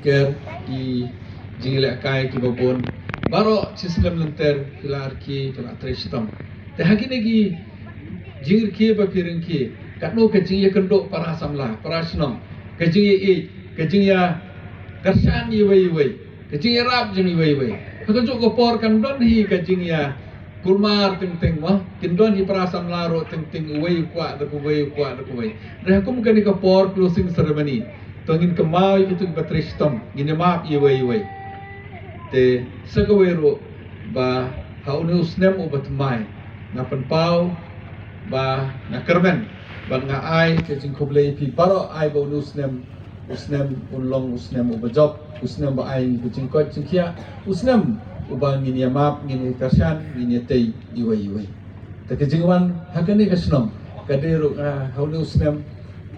care ki jingile kai ki babon baro chislam lenter kilar ki kila tristam te hakine ki jingir ki ba piring ki katno ke jingye kendo para samla para snom ke jingye ke jingya karsan yi wei ke jingye rap jing yi wei ka jo ko por kan don hi ke jingya kulmar ting wah kindon hi para samla ro ting wei kwa da ku wei re hukum kan ka por closing ceremony tongin kemau itu batristom gini map yi wei te sagawero ba haunu snem ubat mai na penpau ba na kermen ba nga ai ke jing koblei pi paro ai ba usnem unlong usnem ubajop usnem ba ai ke jing kot jingkia usnem ubang ngini map ngini kasyan ngini tei iwai te ke jingwan hakani kasnom kadero haunu usnem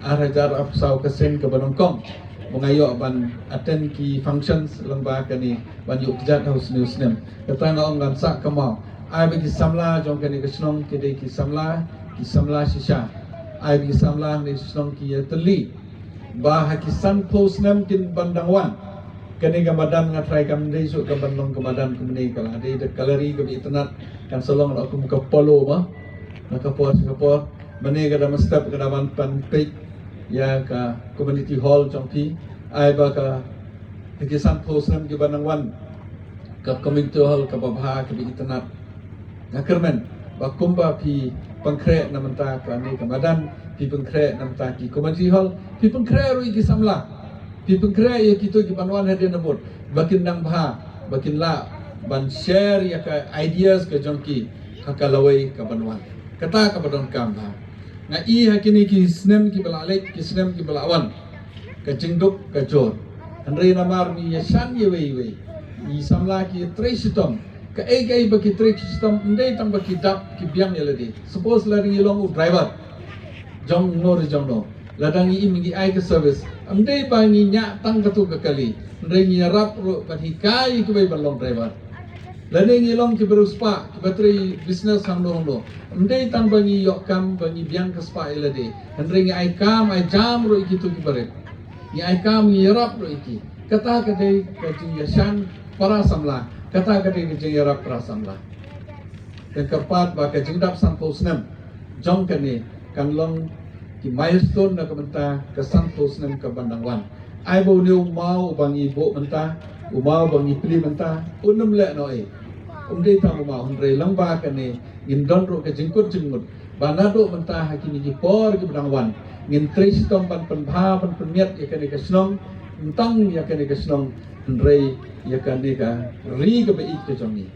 arajar apsau kesen ke banongkong mengayo ban attend ki functions lamba kani ban yuk jat haus newsnem katanga ongan sak kamau ai bagi samla jong kani kesnong kede ki samla shisha ai bagi samla ni kesnong ki teli ba hakisan posnem kin bandangwan kani gamadan ngatrai kam dei su kam bandong gamadan kumne kala ade de galeri ke internet kan solong aku muka polo ma nakapor mane ga dam step ga daman pan page ya ka community hall jongpi ai ba ka kisan posnam ki banangwan ka community hall ka babha ka bi internet ngakermen ba kumba pi pangkre namanta ka ni kamadan pi pangkre namanta ki community hall pi pangkre ru ki samla pi pangkre ya kitu ki banwan hade nabot bakin nang bha bakin la ban share ya ka ideas ka jongki ka kalawai ka banwan kata ka badon kam bha na i hakini ki snem ki balalek ki snem ki balawan ka jingduk ka jor andre namar mi yasan ye wei i samla ki tresitom ka ei ba ki tresitom ndai tang ba ki dap ki biang ye ladi suppose la ri long driver jong no ladang i mingi ai ka service amdai ba ngi nya tang ka tu ka kali ndai ngi rap ro ba hi kai ki bai balong driver lane ngi long ki beruspa ki bateri business hangno ndai tang bangi yok kam bangi biang ka spa elade ndai ngi ai kam ai jam ro iki tu ki bare ngi ai kam ngi rap ro iki kata ka dei ka jing yasan para samla kata ka dei jing rap para samla dan keempat ba ka jing dap sampusnem jong ka ni kan long ki milestone na kamenta ka sampusnem ka bandangwan ai bo new mau bangi bo menta umau bangi pili menta unum le no dei tang umau hundre lamba kane indon ro ke jingkut banado menta hakini ki por ki bandangwan ngin tristom ban penbha ban pemiat ya kane kesnong entang ya kane kesnong hundre ya kane ka ri ke be ik ke jongi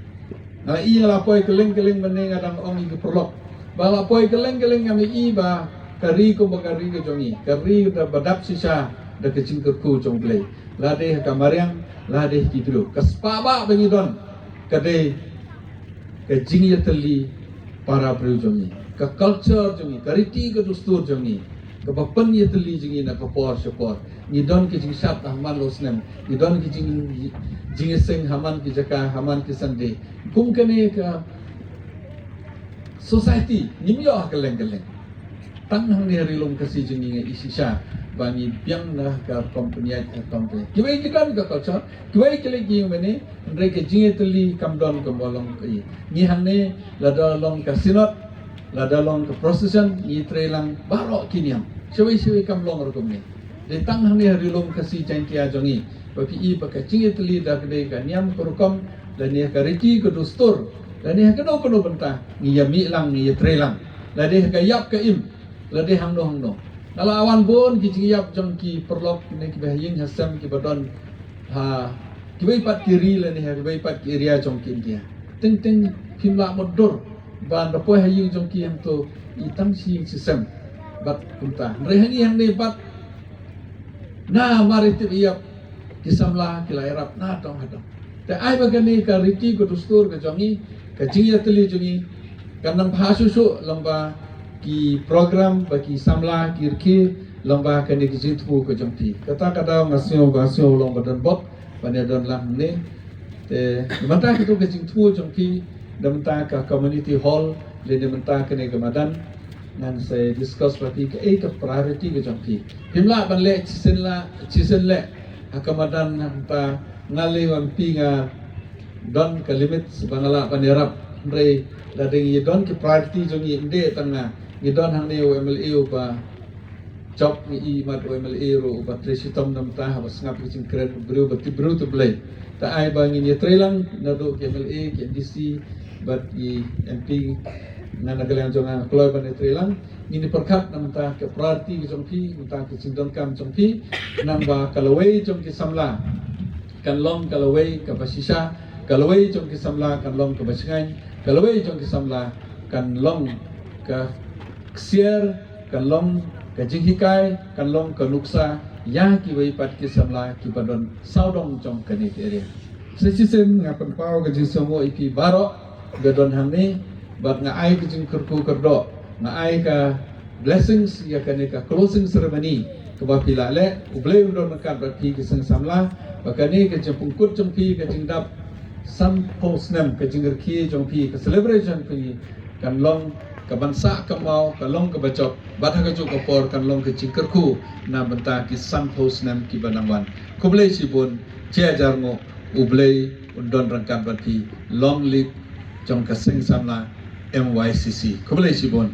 na i la poi keleng mane ngadang ong ki prolog bala poi keleng ngami i ba kari ko bagari ke jongi kari da badap sisa da ke jingkut ku jongplay lade kamariang lade kidro kaspaba bengidon kade ke jingya teli para berjongi ke culture jongi kariti ke dustur jongi ke bapan ya teli jingi na ke por syukur ngidon ke jing sat haman losnem ngidon ke jing sing haman ke jaka haman ke sande kum kene ke society nimyo keleng tang hang ni rilong kasi jingi isisa bani biang na ka company kiwai kidan ka culture kiwai kele gi mene andre ke jinge teli kamdon ko bolong kai ni hangne lada long ka sinot lada long ka procession ni trelang baro kiniam sewai kam long ro komne de tang hangne rilong kasi jantia jongi bagi i baka jinge teli da kede ka niam ko kom dan ni ka riti ko dustur dan ni ka no benta ni yami lang ni trelang la de ka yap ka im la de hangno kalau awan bon ki jingyap jong ki perlok ne ki bahing hasam ki badon ha ki bai pat kiri le ne ha bai pat area jong ki dia ting himla modur ban do poi haying jong ki am to itang si sistem bat kunta rehani yang ne bat na mari ti yap ki samla ki lairap na tong hadong te ai bagani ka riti ko dustur ka jongi ka jingya teli jongi kanang bhasusu lamba ki program bagi samla kirki lomba kani kijitpu ko jomti kata ngasio long badan bot pada don lam ne te mata kitu kijitpu jomti damta ka community hall le damta kani gamadan nan se discuss pati ke 8 priority ke jomti himla ban le chisen le hakamadan ta ngaliwan pinga don ke limit sebangala panirap re lading ye don ke priority jong ye inde tanga ye don hang ne MLA ba job ni i mat MLA ro ba tresitom nam ta ha ngap cing keren bru tu blai ta ai ba ngin ye trelang na do ke MLA ke DC bat i MP na nagalang jong kloy ban trelang ngin perkat nam ta ke priority jong pi ta ke cing don kam jong pi nam ba kalawai jong ke samla kan long kalawai ka basisa kalawai jong ke samla kan long ka basingai kalawai jong ke samla kan long ka ksier kan long ka jinghikai kan long ka nuksa ya ki wai pat ke samla ki padon saudong jong ka ni area sesisen ngapan pau ka jing somo ipi baro gadon hamni bat nga ai ka jing kurku kerdo nga ai ka blessings ya ka ni ka closing ceremony ka ba pilale ublei undon nakat bat pi ke sang samla bakani ka jing pungkut jong pi ka jing dap sam posnem ke jingir ki jong pi ke celebration pi kan long ke bansa ke mau kan long ke bacok batha ke juk por kan long ke jingker ku na benta ki sam posnem ki banangwan kublei sibun che jarngo ublei undon rangkat bati long lik jong ke sing samla MYCC kublei sibun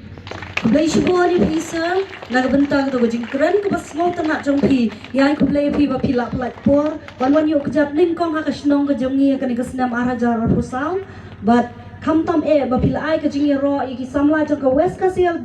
Kublai shiboni pisa nagbentang to gajing keren ko bas mau tanak jong pi yang kublai pi ba pilak pelak por wan yuk kejap ning kong ha kasnong ke jongi kan kesnam arah jar rusau but kam tam ba pila ai ke jing ro iki samla jong ke west kasial